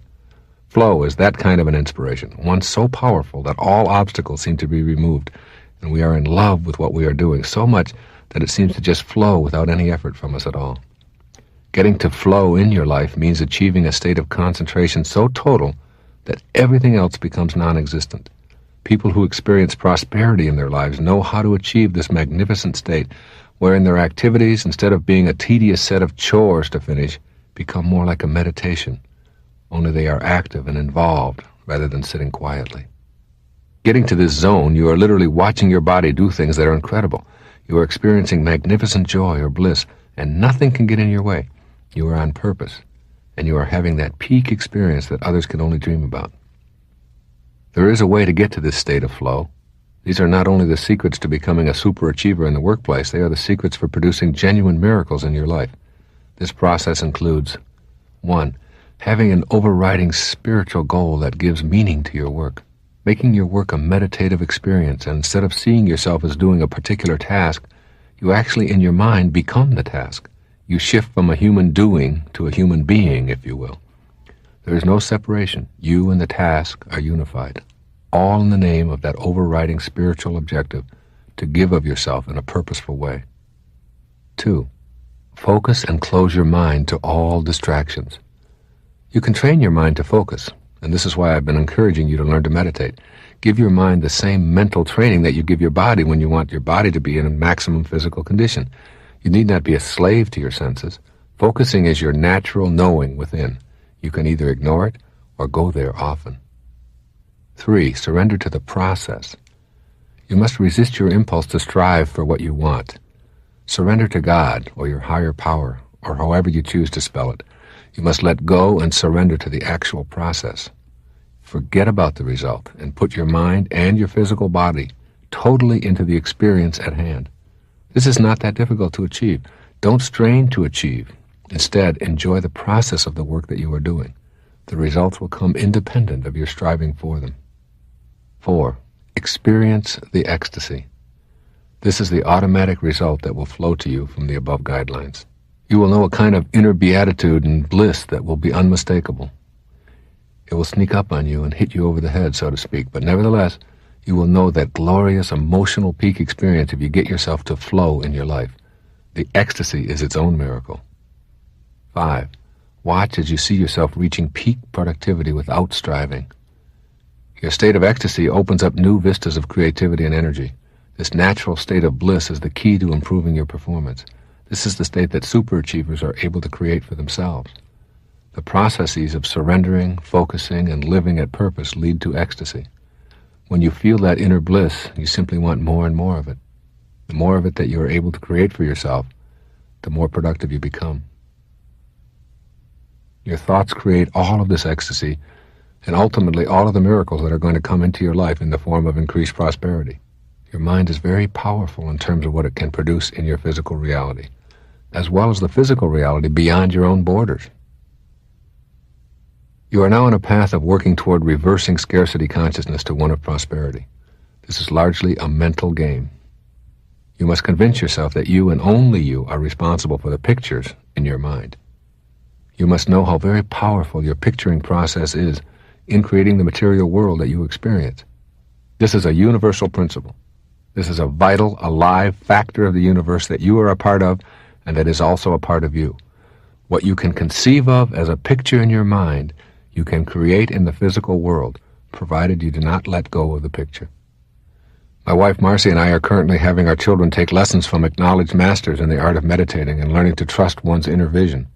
Flow is that kind of an inspiration, one so powerful that all obstacles seem to be removed, and we are in love with what we are doing so much that it seems to just flow without any effort from us at all. Getting to flow in your life means achieving a state of concentration so total that everything else becomes non-existent. People who experience prosperity in their lives know how to achieve this magnificent state, wherein their activities, instead of being a tedious set of chores to finish, become more like a meditation, only they are active and involved rather than sitting quietly. Getting to this zone, you are literally watching your body do things that are incredible. You are experiencing magnificent joy or bliss, and nothing can get in your way. You are on purpose, and you are having that peak experience that others can only dream about. There is a way to get to this state of flow. These are not only the secrets to becoming a superachiever in the workplace, they are the secrets for producing genuine miracles in your life. This process includes 1. Having an overriding spiritual goal that gives meaning to your work. Making your work a meditative experience, and instead of seeing yourself as doing a particular task, you actually in your mind become the task. You shift from a human doing to a human being, if you will. There is no separation. You and the task are unified, all in the name of that overriding spiritual objective to give of yourself in a purposeful way. 2. Focus and close your mind to all distractions. You can train your mind to focus, and this is why I've been encouraging you to learn to meditate. Give your mind the same mental training that you give your body when you want your body to be in maximum physical condition. You need not be a slave to your senses. Focusing is your natural knowing within. You can either ignore it or go there often. 3. Surrender to the process. You must resist your impulse to strive for what you want. Surrender to God or your higher power, or however you choose to spell it. You must let go and surrender to the actual process. Forget about the result and put your mind and your physical body totally into the experience at hand. This is not that difficult to achieve. Don't strain to achieve. Instead, enjoy the process of the work that you are doing. The results will come independent of your striving for them. 4. Experience the ecstasy. This is the automatic result that will flow to you from the above guidelines. You will know a kind of inner beatitude and bliss that will be unmistakable. It will sneak up on you and hit you over the head, so to speak, but nevertheless, you will know that glorious emotional peak experience if you get yourself to flow in your life. The ecstasy is its own miracle. 5. Watch as you see yourself reaching peak productivity without striving. Your state of ecstasy opens up new vistas of creativity and energy. This natural state of bliss is the key to improving your performance. This is the state that superachievers are able to create for themselves. The processes of surrendering, focusing, and living at purpose lead to ecstasy. When you feel that inner bliss, you simply want more and more of it. The more of it that you are able to create for yourself, the more productive you become. Your thoughts create all of this ecstasy, and ultimately all of the miracles that are going to come into your life in the form of increased prosperity. Your mind is very powerful in terms of what it can produce in your physical reality, as well as the physical reality beyond your own borders. You are now on a path of working toward reversing scarcity consciousness to one of prosperity. This is largely a mental game. You must convince yourself that you and only you are responsible for the pictures in your mind. You must know how very powerful your picturing process is in creating the material world that you experience. This is a universal principle. This is a vital, alive factor of the universe that you are a part of and that is also a part of you. What you can conceive of as a picture in your mind, you can create in the physical world, provided you do not let go of the picture. My wife Marcy and I are currently having our children take lessons from acknowledged masters in the art of meditating and learning to trust one's inner vision.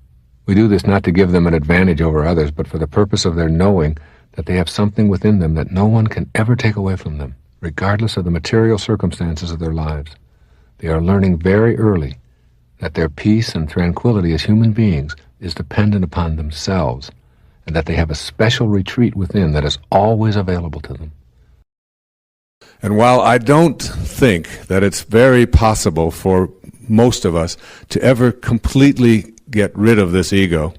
We do this not to give them an advantage over others, but for the purpose of their knowing that they have something within them that no one can ever take away from them, regardless of the material circumstances of their lives. They are learning very early that their peace and tranquility as human beings is dependent upon themselves, and that they have a special retreat within that is always available to them. And while I don't think that it's very possible for most of us to ever completely get rid of this ego,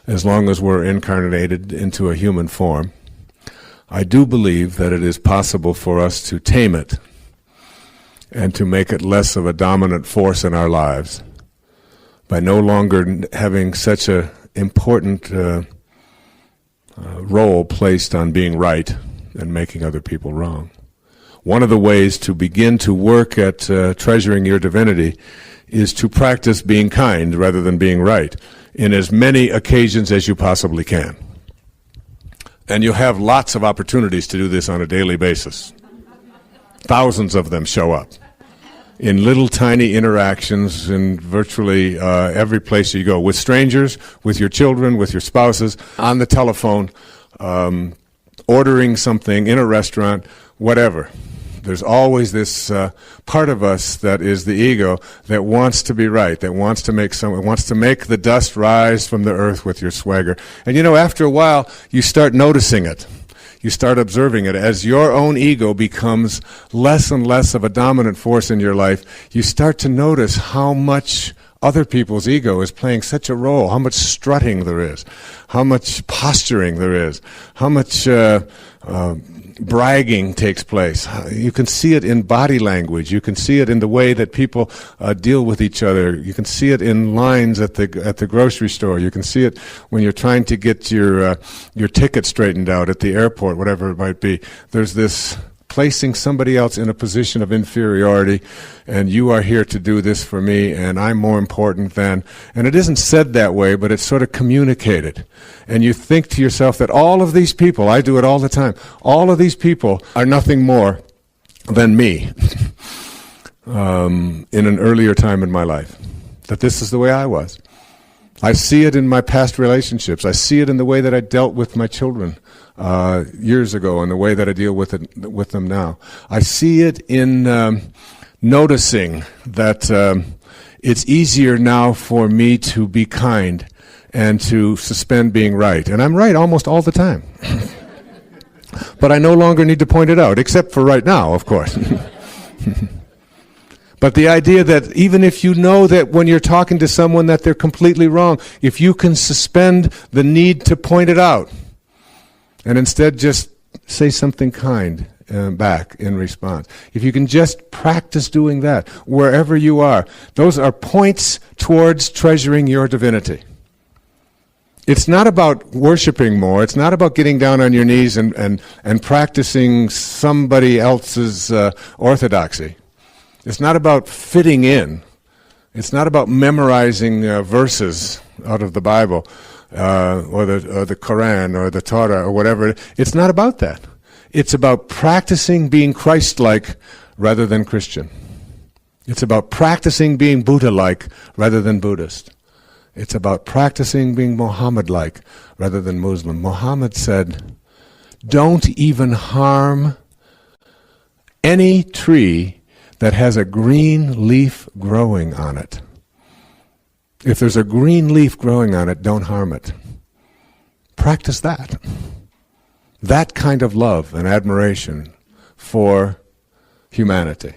as long as we're incarnated into a human form, I do believe that it is possible for us to tame it and to make it less of a dominant force in our lives by no longer having such an important role placed on being right and making other people wrong. One of the ways to begin to work at treasuring your divinity is to practice being kind rather than being right in as many occasions as you possibly can. And you have lots of opportunities to do this on a daily basis. Thousands of them show up in little tiny interactions in virtually every place you go, with strangers, with your children, with your spouses, on the telephone, ordering something in a restaurant, whatever. There's always this part of us that is the ego that wants to be right, that wants to make the dust rise from the earth with your swagger. And after a while, you start noticing it. You start observing it. As your own ego becomes less and less of a dominant force in your life, you start to notice how much other people's ego is playing such a role, how much strutting there is, how much posturing there is, how much bragging takes place. You can see it in body language. You can see it in the way that people deal with each other. You can see it in lines at the grocery store. You can see it when you're trying to get your ticket straightened out at the airport, whatever it might be. There's this placing somebody else in a position of inferiority, and you are here to do this for me, and I'm more important than. And it isn't said that way, but it's sort of communicated. And you think to yourself that all of these people, I do it all the time, all of these people are nothing more than me in an earlier time in my life. That this is the way I was. I see it in my past relationships. I see it in the way that I dealt with my children years ago and the way that I deal with them now. I see it in noticing that it's easier now for me to be kind and to suspend being right. And I'm right almost all the time. But I no longer need to point it out, except for right now, of course. But the idea that even if you know that when you're talking to someone that they're completely wrong, if you can suspend the need to point it out and instead just say something kind back in response, if you can just practice doing that wherever you are, those are points towards treasuring your divinity. It's not about worshiping more. It's not about getting down on your knees and practicing somebody else's orthodoxy. It's not about fitting in. It's not about memorizing verses out of the Bible or the Quran or the Torah or whatever. It's not about that. It's about practicing being Christ-like rather than Christian. It's about practicing being Buddha-like rather than Buddhist. It's about practicing being Muhammad-like rather than Muslim. Muhammad said, don't even harm any tree that has a green leaf growing on it. If there's a green leaf growing on it, don't harm it. Practice that. That kind of love and admiration for humanity.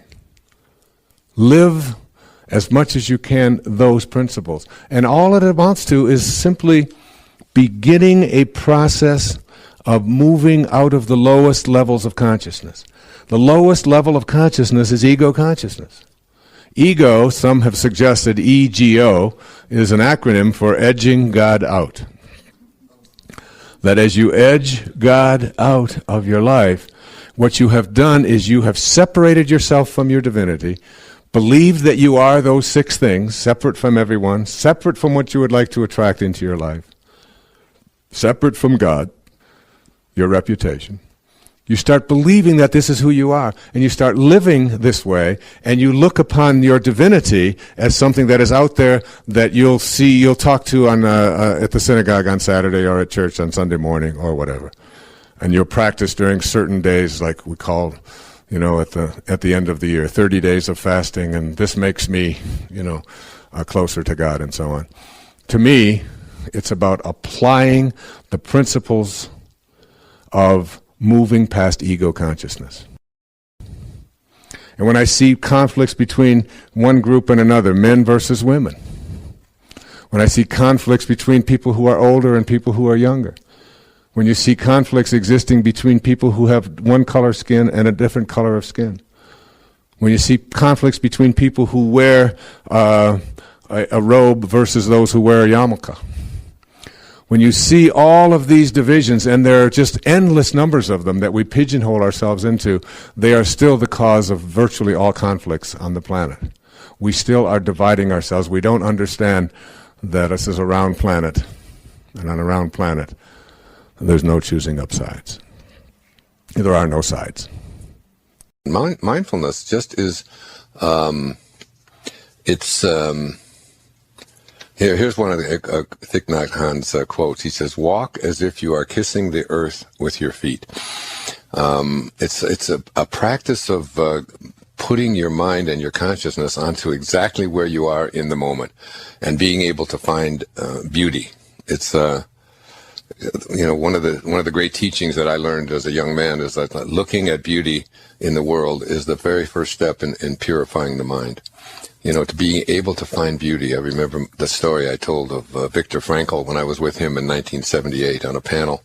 Live as much as you can those principles. And all it amounts to is simply beginning a process of moving out of the lowest levels of consciousness. The lowest level of consciousness is ego consciousness. Ego, some have suggested EGO, is an acronym for edging God out. That as you edge God out of your life, what you have done is you have separated yourself from your divinity, believed that you are those 6 things, separate from everyone, separate from what you would like to attract into your life, separate from God, your reputation. You start believing that this is who you are, and you start living this way, and you look upon your divinity as something that is out there that you'll talk to on at the synagogue on Saturday or at church on Sunday morning or whatever. And you'll practice during certain days, like we call, at the end of the year, 30 days of fasting, and this makes me, closer to God and so on. To me, it's about applying the principles of moving past ego consciousness. And when I see conflicts between one group and another, men versus women, when I see conflicts between people who are older and people who are younger, When you see conflicts existing between people who have one color skin and a different color of skin. When you see conflicts between people who wear a robe versus those who wear a yarmulke. When you see all of these divisions, and there are just endless numbers of them that we pigeonhole ourselves into, they are still the cause of virtually all conflicts on the planet. We still are dividing ourselves. We don't understand that this is a round planet, and on a round planet, there's no choosing up sides. There are no sides. Mindfulness just is, here's one of the Thich Nhat Hanh's quotes. He says, "Walk as if you are kissing the earth with your feet." It's a practice of putting your mind and your consciousness onto exactly where you are in the moment and being able to find beauty. It's one of the great teachings that I learned as a young man is that looking at beauty in the world is the very first step in purifying the mind. To be able to find beauty. I remember the story I told of Viktor Frankl when I was with him in 1978 on a panel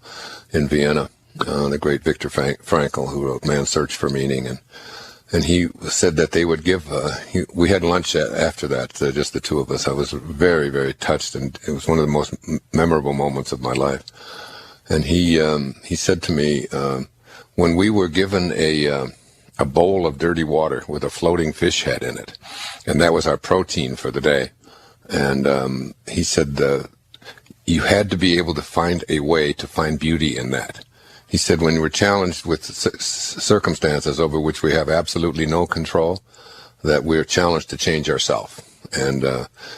in Vienna. The great Viktor Frankl, who wrote Man's Search for Meaning, and he said that they would give. We had lunch after that, just the two of us. I was very, very touched, and it was one of the most memorable moments of my life. And he said to me, when we were given a bowl of dirty water with a floating fish head in it, and that was our protein for the day. And he said you had to be able to find a way to find beauty in that. He said when we're challenged with circumstances over which we have absolutely no control, that we're challenged to change ourselves. And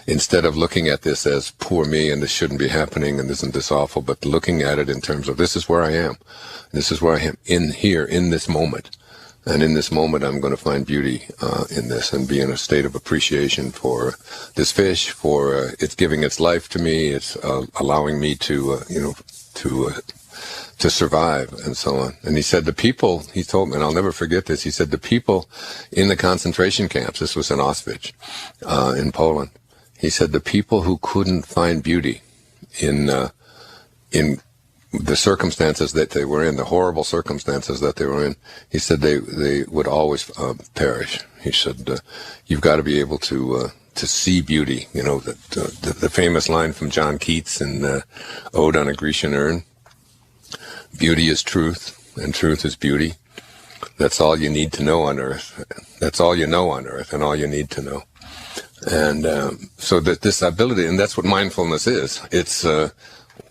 instead of looking at this as poor me and this shouldn't be happening and isn't this awful, but looking at it in terms of this is where I am. This is where I am in this moment. And in this moment, I'm going to find beauty in this and be in a state of appreciation for this fish, for it's giving its life to me. It's allowing me to survive and so on. And he said the people, he told me, and I'll never forget this, he said the people in the concentration camps, this was in Auschwitz, in Poland, he said the people who couldn't find beauty in the circumstances that they were in, the horrible circumstances that they were in, he said they would always perish. He said, you've got to be able to see beauty. The famous line from John Keats in Ode on a Grecian Urn, beauty is truth, and truth is beauty. That's all you need to know on earth. That's all you know on earth, and all you need to know. And so that this ability, and that's what mindfulness is. It's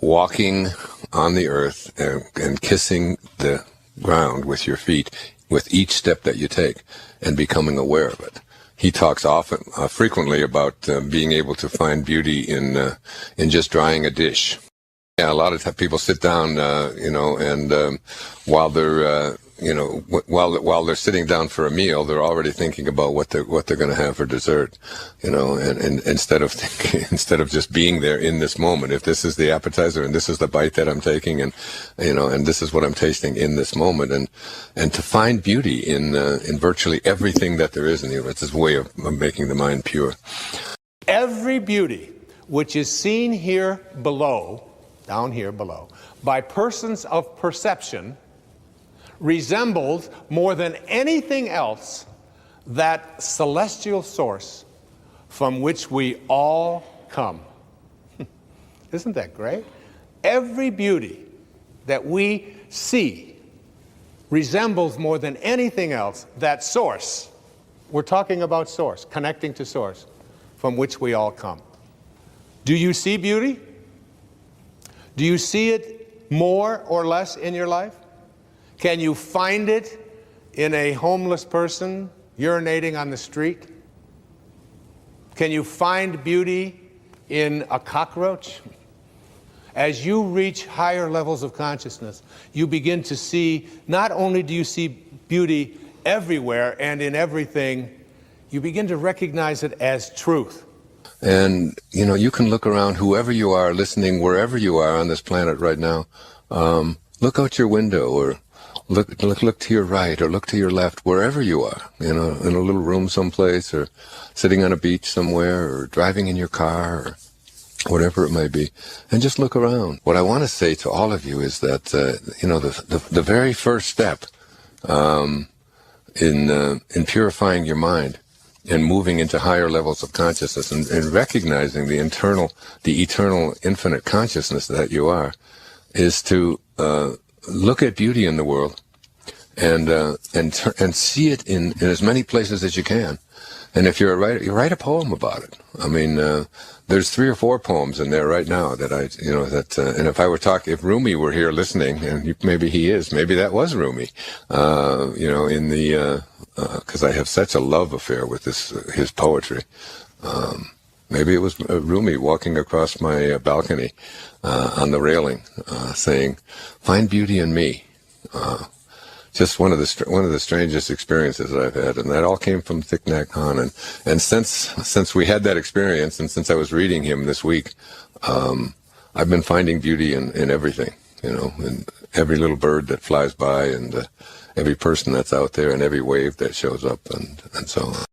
walking on the earth and kissing the ground with your feet with each step that you take and becoming aware of it. He talks frequently about being able to find beauty in just drying a dish. Yeah, a lot of people sit down, and while they're while they're sitting down for a meal, they're already thinking about what they're going to have for dessert, and instead of just being there in this moment. If this is the appetizer and this is the bite that I'm taking, and and this is what I'm tasting in this moment, and to find beauty in virtually everything that there is in you. It's this way of making the mind pure. Every beauty which is seen here below, down here below, by persons of perception resembles more than anything else that celestial source from which we all come. Isn't that great? Every beauty that we see resembles more than anything else that source. We're talking about source, connecting to source, from which we all come. Do you see beauty? Do you see it more or less in your life? Can you find it in a homeless person urinating on the street? Can you find beauty in a cockroach? As you reach higher levels of consciousness, you begin to see, not only do you see beauty everywhere and in everything, you begin to recognize it as truth. And, you can look around, whoever you are, listening, wherever you are on this planet right now, look out your window or look to your right or look to your left, wherever you are, in a little room someplace, or sitting on a beach somewhere, or driving in your car, or whatever it may be, and just look around. What I want to say to all of you is that, the very first step in purifying your mind and moving into higher levels of consciousness and recognizing the eternal, infinite consciousness that you are, is to look at beauty in the world and see it in as many places as you can. And if you're a writer, you write a poem about it. I mean, there's 3 or 4 poems in there right now that and if I were if Rumi were here listening, and maybe he is, maybe that was Rumi, because I have such a love affair with his poetry. Maybe it was Rumi walking across my balcony on the railing, saying, "Find beauty in me." Just one of the strangest experiences that I've had, and that all came from Thich Nhat Hanh. And since we had that experience, and since I was reading him this week, I've been finding beauty in everything, in every little bird that flies by, and every person that's out there, and every wave that shows up, and so on.